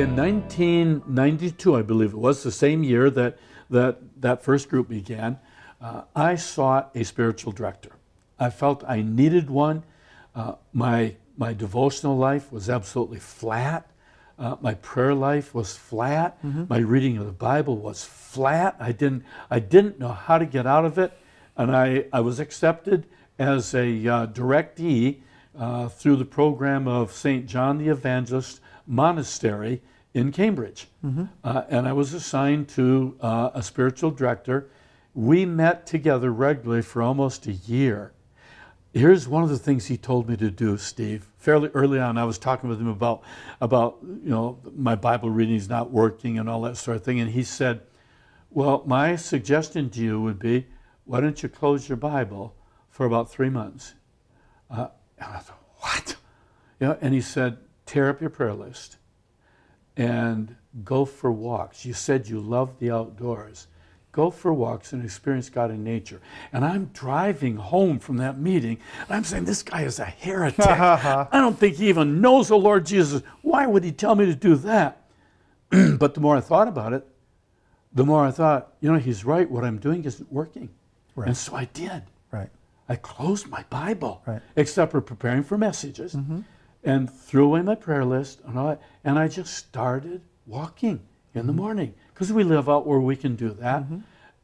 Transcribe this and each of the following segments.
In 1992, I believe it was, the same year that first group began, I sought a spiritual director. I felt I needed one. My devotional life was absolutely flat. My prayer life was flat. My reading of the Bible was flat. I didn't know how to get out of it, and I was accepted as a directee through the program of St. John the Evangelist Monastery in Cambridge. And I was assigned to a spiritual director. We met together regularly for almost a year. Here's one of the things he told me to do, Steve. Fairly early on, I was talking with him about my Bible reading's not working and all that sort of thing. And he said, well, my suggestion to you would be, why don't you close your Bible for about 3 months? And I thought, what? And he said, tear up your prayer list and go for walks. You said you love the outdoors. Go for walks and experience God in nature. And I'm driving home from that meeting, and I'm saying, this guy is a heretic. I don't think he even knows the Lord Jesus. Why would he tell me to do that? But the more I thought about it, the more I thought, he's right. What I'm doing isn't working. Right. And so I did. Right. I closed my Bible, except for preparing for messages, and threw away my prayer list, and I just started walking in the morning, because we live out where we can do that.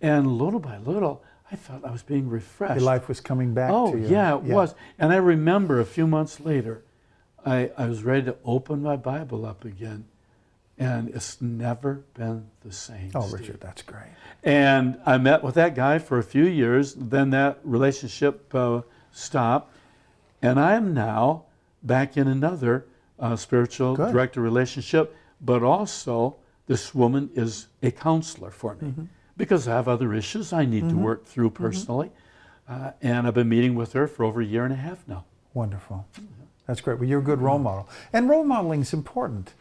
And little by little, I felt I was being refreshed. Your life was coming back to you. Oh, yeah, it was. And I remember a few months later, I was ready to open my Bible up again, and it's never been the same. Oh, Steve. Richard, that's great. And I met with that guy for a few years. Then that relationship stopped, and I am now back in another spiritual director relationship, but also this woman is a counselor for me because I have other issues I need to work through personally. And I've been meeting with her for over a year and a half now. Wonderful. That's great. Well, you're a good role model. And role modeling is important.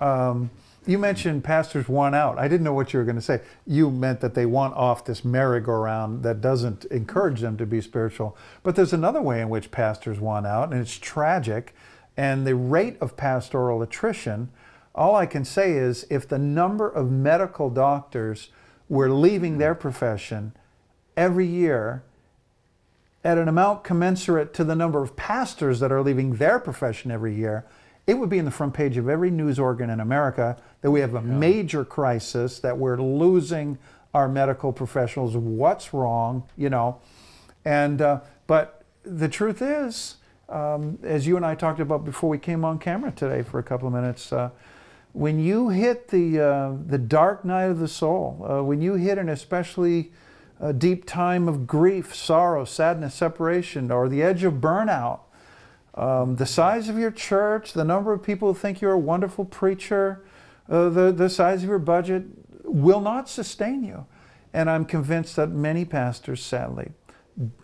You mentioned pastors want out. I didn't know what you were going to say. You meant that they want off this merry-go-round that doesn't encourage them to be spiritual. But there's another way in which pastors want out, and it's tragic. And the rate of pastoral attrition, all I can say is if the number of medical doctors were leaving their profession every year at an amount commensurate to the number of pastors that are leaving their profession every year, it would be in the front page of every news organ in America that we have a major crisis, that we're losing our medical professionals. What's wrong, And but the truth is, as you and I talked about before we came on camera today for a couple of minutes, when you hit the dark night of the soul, when you hit an especially deep time of grief, sorrow, sadness, separation, or the edge of burnout, the size of your church, the number of people who think you're a wonderful preacher, the size of your budget will not sustain you. And I'm convinced that many pastors, sadly,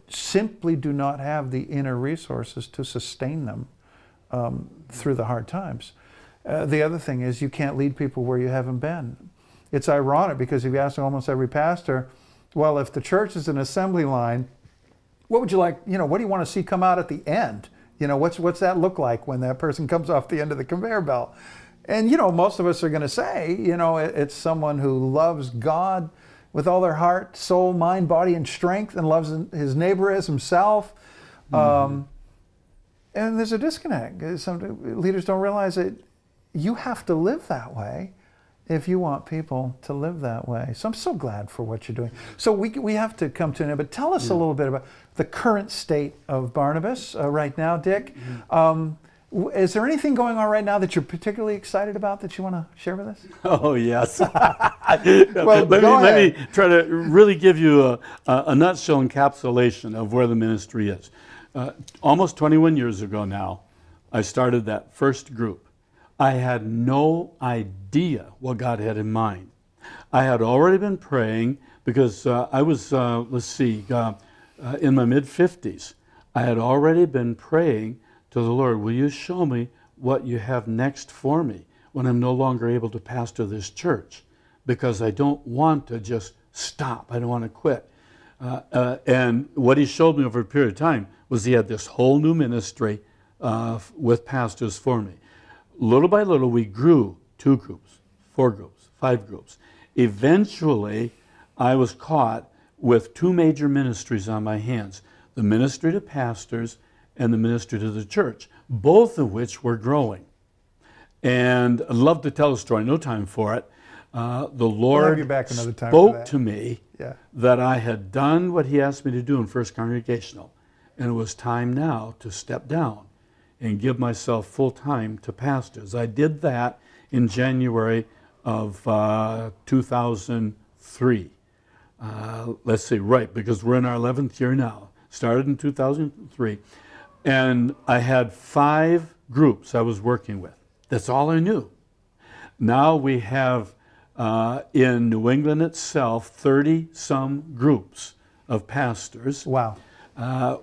simply do not have the inner resources to sustain them through the hard times. The other thing is you can't lead people where you haven't been. It's ironic because if you ask almost every pastor, well, if the church is an assembly line, what would you like, what do you want to see come out at the end? What's that look like when that person comes off the end of the conveyor belt? And, most of us are going to say, it's someone who loves God with all their heart, soul, mind, body, and strength, and loves his neighbor as himself. And there's a disconnect. Some leaders don't realize that you have to live that way if you want people to live that way. So I'm so glad for what you're doing. So we have to come to an end, but tell us a little bit about the current state of Barnabas right now, Dick. Is there anything going on right now that you're particularly excited about that you want to share with us? Oh, yes. Well, let me try to really give you a nutshell encapsulation of where the ministry is. Almost 21 years ago now, I started that first group. I had no idea what God had in mind. I had already been praying because I was, in my mid-50s. I had already been praying to the Lord, will you show me what you have next for me when I'm no longer able to pastor this church? Because I don't want to just stop. I don't want to quit. And what he showed me over a period of time was he had this whole new ministry with pastors for me. Little by little, we grew 2 groups, 4 groups, 5 groups. Eventually, I was caught with 2 major ministries on my hands, the ministry to pastors and the ministry to the church, both of which were growing. And I'd love to tell a story, no time for it. The Lord you back another time for spoke that. to me Yeah. that I had done what he asked me to do in First Congregational, and it was time now to step down and give myself full time to pastors. I did that in January of 2003. Let's see, right, because we're in our 11th year now. Started in 2003, and I had 5 groups I was working with. That's all I knew. Now we have, in New England itself, 30-some groups of pastors. Wow.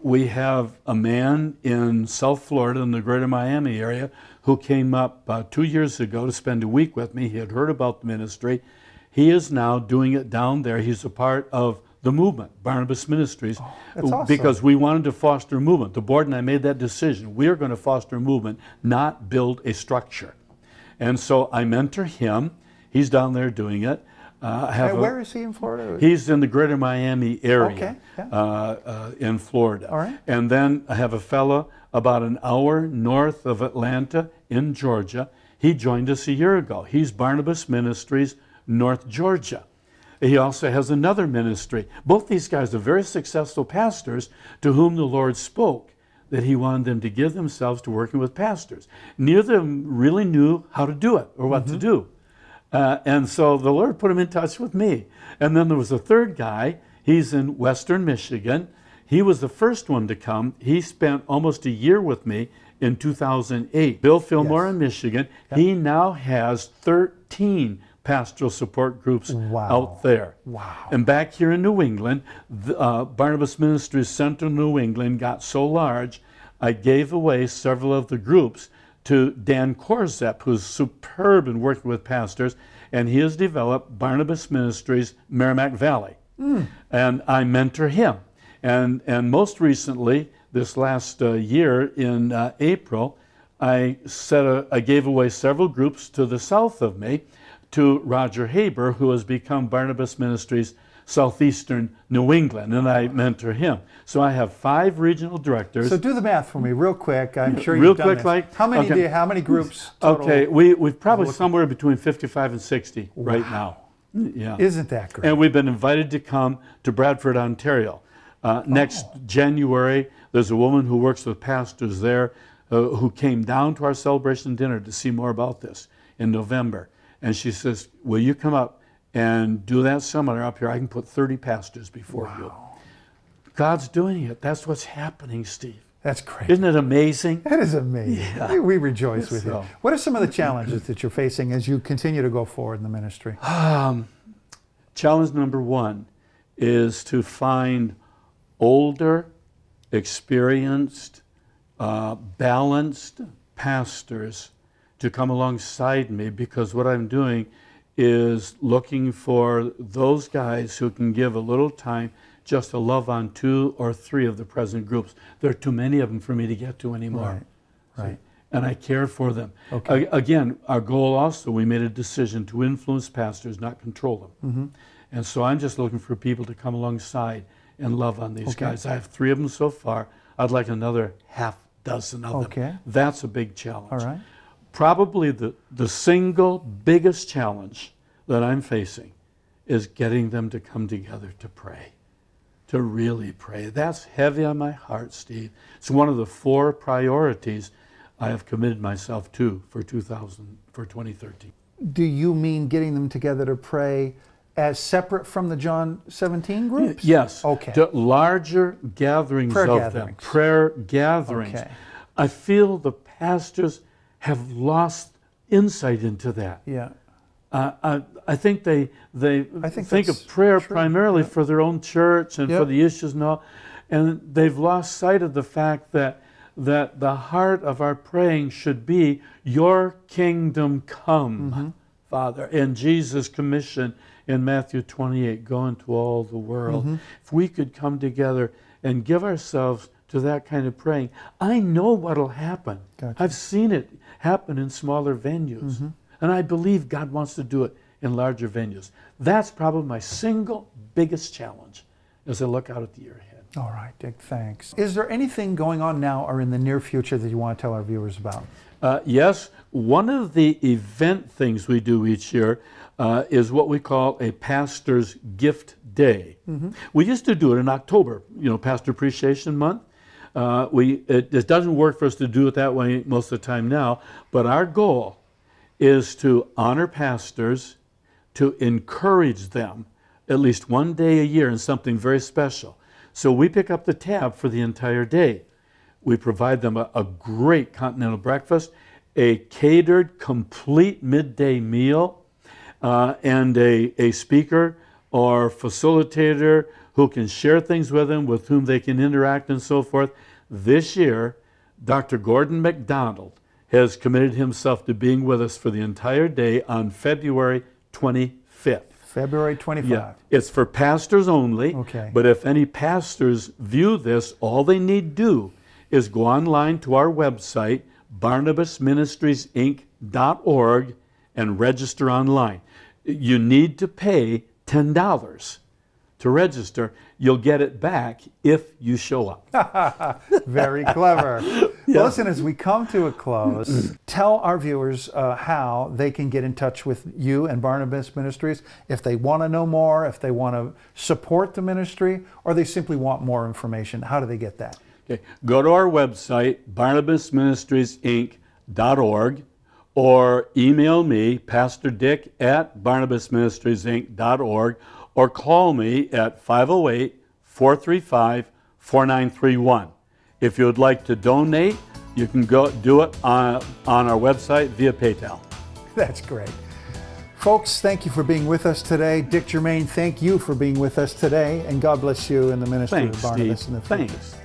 We have a man in South Florida, in the greater Miami area, who came up 2 years ago to spend a week with me. He had heard about the ministry. He is now doing it down there. He's a part of the movement, Barnabas Ministries, that's awesome. because we wanted to foster a movement. The board and I made that decision. We are going to foster a movement, not build a structure. And so I mentor him. He's down there doing it. Where is he in Florida? He's in the greater Miami area. Okay, yeah. In Florida. All right. And then I have a fellow about an hour north of Atlanta in Georgia. He joined us a year ago. He's Barnabas Ministries, North Georgia. He also has another ministry. Both these guys are very successful pastors to whom the Lord spoke that he wanted them to give themselves to working with pastors. Neither of them really knew how to do it or what to do. And so the Lord put him in touch with me. And then there was a third guy. He's in Western Michigan. He was the first one to come. He spent almost a year with me in 2008. Bill Fillmore in Michigan. Yep. He now has 13 pastoral support groups out there. Wow. And back here in New England, Barnabas Ministries Central New England got so large, I gave away several of the groups to Dan Korzep, who's superb in working with pastors, and he has developed Barnabas Ministries Merrimack Valley. And I mentor him. And most recently, this last year in April, I gave away several groups to the south of me to Roger Haber, who has become Barnabas Ministries Southeastern New England, and I mentor him. So I have 5 regional directors. So do the math for me real quick. I'm sure real you've done quick, this. like How many okay. do you, how many groups total? Okay, we've probably somewhere between 55 and 60 right now. Yeah. Isn't that great? And we've been invited to come to Bradford, Ontario. Next January, there's a woman who works with pastors there who came down to our celebration dinner to see more about this in November. And she says, will you come up and do that seminar up here? I can put 30 pastors before you. God's doing it. That's what's happening, Steve. That's great. Isn't it amazing? That is amazing. Yeah. We rejoice with So. you. What are some of the challenges that you're facing as you continue to go forward in the ministry? Challenge number 1 is to find older, experienced, balanced pastors to come alongside me, because what I'm doing is looking for those guys who can give a little time just to love on 2 or 3 of the present groups. There are too many of them for me to get to anymore. Right. And I care for them. Okay. Again, our goal also, we made a decision to influence pastors, not control them. And so I'm just looking for people to come alongside and love on these guys. I have 3 of them so far. I'd like another half dozen of them. That's a big challenge. All right. Probably the single biggest challenge that I'm facing is getting them to come together to pray, to really pray. That's heavy on my heart, Steve. It's one of the 4 priorities I have committed myself to for 2013. Do you mean getting them together to pray as separate from the John 17 groups? Yes. Okay. To larger gatherings Prayer of gatherings. them. Prayer gatherings. Okay. I feel the pastors have lost insight into that. Yeah. I think they think of prayer true. primarily for their own church and for the issues and all, and they've lost sight of the fact that the heart of our praying should be, your kingdom come, Father. And Jesus' commission in Matthew 28, go into all the world. If we could come together and give ourselves to that kind of praying, I know what'll happen. Gotcha. I've seen it happen in smaller venues. And I believe God wants to do it in larger venues. That's probably my single biggest challenge as I look out at the year ahead. All right, Dick, thanks. Is there anything going on now or in the near future that you want to tell our viewers about? Yes, one of the event things we do each year is what we call a pastor's gift day. We used to do it in October, Pastor Appreciation Month. It doesn't work for us to do it that way most of the time now, but our goal is to honor pastors, to encourage them at least one day a year in something very special. So we pick up the tab for the entire day. We provide them a great continental breakfast, a catered, complete midday meal, and a speaker or facilitator who can share things with them, with whom they can interact and so forth. This year, Dr. Gordon MacDonald has committed himself to being with us for the entire day on February 25th. February 25th. Yeah, it's for pastors only. Okay. But if any pastors view this, all they need do is go online to our website, barnabasministriesinc.org, and register online. You need to pay $10 to register. You'll get it back if you show up. Very clever. Well, listen, as we come to a close, tell our viewers how they can get in touch with you and Barnabas Ministries if they want to know more, if they want to support the ministry, or they simply want more information. How do they get that? Okay. Go to our website, barnabasministriesinc.org, or email me, Pastor Dick at barnabasministriesinc.org, or call me at 508-435-4931. If you would like to donate, you can go do it on our website via PayPal. That's great. Folks, thank you for being with us today. Dick Germain, thank you for being with us today, and God bless you in the ministry Thanks, of Barnabas Steve. in the future. Thanks.